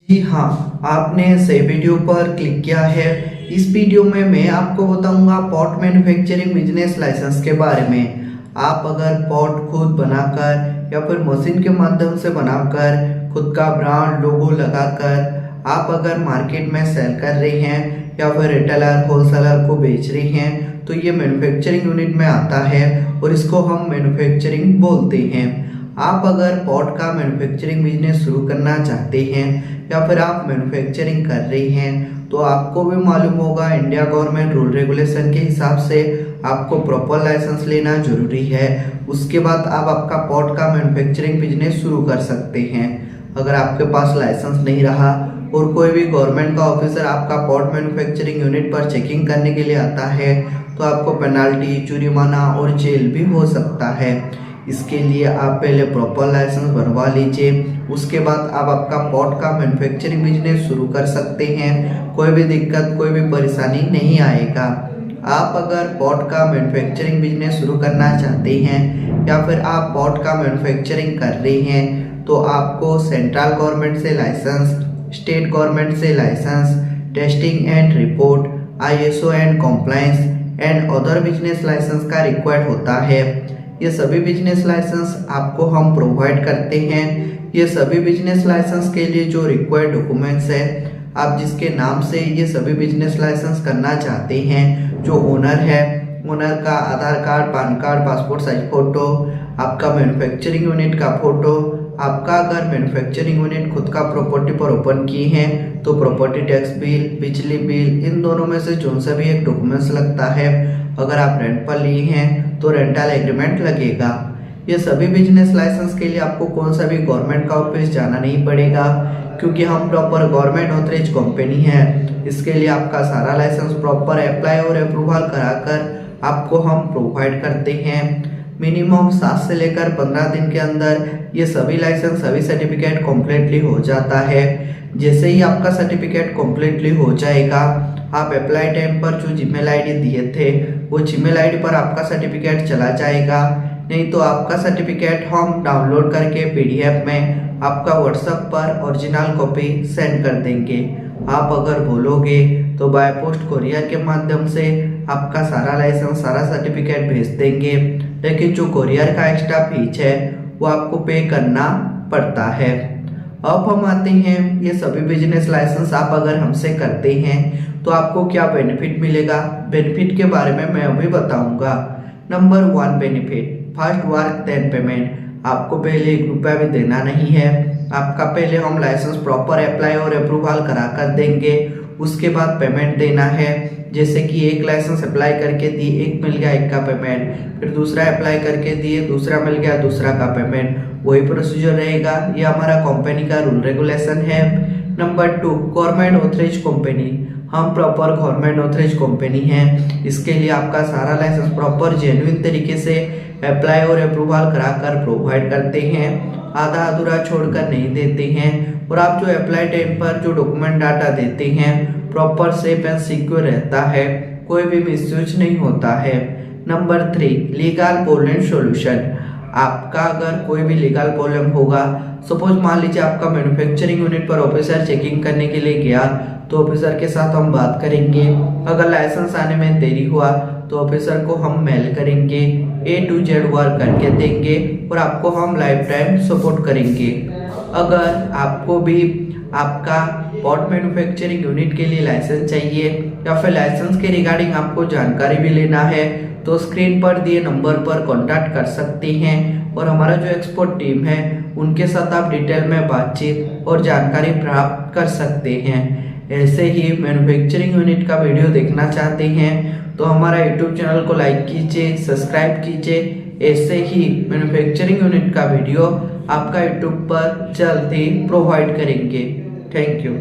जी हाँ, आपने सही वीडियो पर क्लिक किया है। इस वीडियो में मैं आपको बताऊंगा पॉट मैन्युफैक्चरिंग बिजनेस लाइसेंस के बारे में। आप अगर पॉट खुद बनाकर या फिर मशीन के माध्यम से बनाकर खुद का ब्रांड लोगो लगाकर आप अगर मार्केट में सेल कर रहे हैं या फिर रिटेलर होलसेलर को बेच रहे हैं तो ये मैन्युफैक्चरिंग यूनिट में आता है और इसको हम मैन्युफैक्चरिंग बोलते हैं। आप अगर पॉट का मैन्युफैक्चरिंग बिजनेस शुरू करना चाहते हैं या फिर आप मैन्युफैक्चरिंग कर रहे हैं तो आपको भी मालूम होगा इंडिया गवर्नमेंट रूल रेगुलेशन के हिसाब से आपको प्रॉपर लाइसेंस लेना जरूरी है। उसके बाद आप आपका पॉट का मैन्युफैक्चरिंग बिजनेस शुरू कर सकते हैं। अगर आपके पास लाइसेंस नहीं रहा और कोई भी गवर्नमेंट का ऑफिसर आपका पॉट मैन्युफैक्चरिंग यूनिट पर चेकिंग करने के लिए आता है तो आपको पेनाल्टी, जुर्माना और जेल भी हो सकता है। इसके लिए आप पहले प्रॉपर लाइसेंस बनवा लीजिए, उसके बाद आप आपका पॉट का मैन्युफैक्चरिंग बिजनेस शुरू कर सकते हैं। कोई भी दिक्कत, कोई भी परेशानी नहीं आएगा। आप अगर पॉट का मैन्युफैक्चरिंग बिजनेस शुरू करना चाहते हैं या फिर आप पॉट का मैन्युफैक्चरिंग कर रहे हैं तो आपको सेंट्रल गवर्नमेंट से लाइसेंस, स्टेट गवर्नमेंट से licence, testing and report, ISO and compliance and other business licence का रिक्वायर्ड होता है। ये सभी बिजनेस लाइसेंस आपको हम प्रोवाइड करते हैं। ये सभी बिजनेस लाइसेंस के लिए जो रिक्वायर्ड डॉक्यूमेंट्स है, आप जिसके नाम से ये सभी बिजनेस लाइसेंस करना चाहते हैं, जो ओनर है, ओनर का Aadhaar card, PAN card, passport size photo, आपका मैन्युफैक्चरिंग यूनिट का फोटो, आपका अगर मैन्युफैक्चरिंग यूनिट खुद का प्रॉपर्टी पर ओपन किए हैं तो प्रॉपर्टी टैक्स बिल, बिजली बिल, इन दोनों में से जो सा भी एक डॉक्यूमेंट्स लगता है। अगर आप रेंट पर लिए हैं तो रेंटल एग्रीमेंट लगेगा। ये सभी बिजनेस लाइसेंस के लिए आपको कौन सा भी गवर्नमेंट का ऑफिस जाना नहीं पड़ेगा क्योंकि हम प्रॉपर गवर्नमेंट ऑथराइज कंपनी है। इसके लिए आपका सारा लाइसेंस प्रॉपर अप्लाई और अप्रूवल कराकर आपको हम प्रोवाइड करते हैं। मिनिमम 7 से लेकर 15 दिन के अंदर ये सभी लाइसेंस, सभी सर्टिफिकेट कम्प्लीटली हो जाता है। जैसे ही आपका सर्टिफिकेट कम्प्लीटली हो जाएगा, आप अप्लाई टाइम पर जो जीमेल आईडी दिए थे वो जीमेल आईडी पर आपका सर्टिफिकेट चला जाएगा। नहीं तो आपका सर्टिफिकेट हम डाउनलोड करके PDF में आपका व्हाट्सएप पर ओरिजिनल कॉपी सेंड कर देंगे। आप अगर बोलोगे तो बाय पोस्ट कोरियर के माध्यम से आपका सारा लाइसेंस, सारा सर्टिफिकेट भेज देंगे, लेकिन जो कोरियर का एक्स्ट्रा फीस है वो आपको पे करना पड़ता है। अब हम आते हैं, ये सभी बिजनेस लाइसेंस आप अगर हमसे करते हैं तो आपको क्या बेनिफिट मिलेगा। बेनिफिट के बारे में मैं अभी बताऊंगा। Number 1 benefit, first work then payment. आपको पहले 1 रुपया भी देना नहीं है। आपका पहले हम लाइसेंस प्रॉपर अप्लाई और अप्रूवल करा कर देंगे, उसके बाद पेमेंट देना है। जैसे कि एक लाइसेंस अप्लाई करके दिए, एक मिल गया, एक का पेमेंट, फिर दूसरा अप्लाई करके दिए, दूसरा मिल गया, दूसरा का पेमेंट, वही प्रोसीजर रहेगा। ये हमारा कंपनी का रूल रेगुलेशन है। Number 2, government authorise company. हम प्रॉपर गवर्नमेंट ऑथराइज कंपनी है। इसके लिए आपका सारा लाइसेंस प्रॉपर जेन्युइन तरीके से अप्लाई और अप्रूवल कराकर प्रोवाइड करते हैं, आधा अधूरा छोड़कर नहीं देते हैं। और आप जो अप्लाई टाइम पर जो डॉक्यूमेंट डाटा देते हैं प्रॉपर सेफ एंड सिक्योर रहता है, कोई भी मिसयूज नहीं होता है। Number 3, legal problem solution. आपका अगर कोई भी लीगल प्रॉब्लम होगा, सपोज मान लीजिए आपका मैन्युफैक्चरिंग यूनिट पर ऑफिसर चेकिंग करने के लिए गया तो ऑफिसर के साथ हम बात करेंगे। अगर लाइसेंस आने में देरी हुआ तो ऑफिसर को हम मेल करेंगे, A to Z वर्क करके देंगे और आपको हम लाइफ टाइम सपोर्ट करेंगे। अगर आपको भी आपका पॉट मैन्युफैक्चरिंग यूनिट के लिए लाइसेंस चाहिए या फिर लाइसेंस के रिगार्डिंग आपको जानकारी भी लेना है तो स्क्रीन पर दिए नंबर पर कांटेक्ट कर सकते हैं और हमारा जो एक्सपर्ट टीम है उनके साथ आप डिटेल में बातचीत और जानकारी प्राप्त कर सकते हैं। ऐसे ही मैन्युफैक्चरिंग यूनिट का वीडियो देखना चाहते हैं तो हमारा YouTube चैनल को लाइक कीजिए, सब्सक्राइब कीजिए। ऐसे ही मैन्युफैक्चरिंग यूनिट का वीडियो आपका YouTube पर जल्द ही प्रोवाइड करेंगे। Thank you.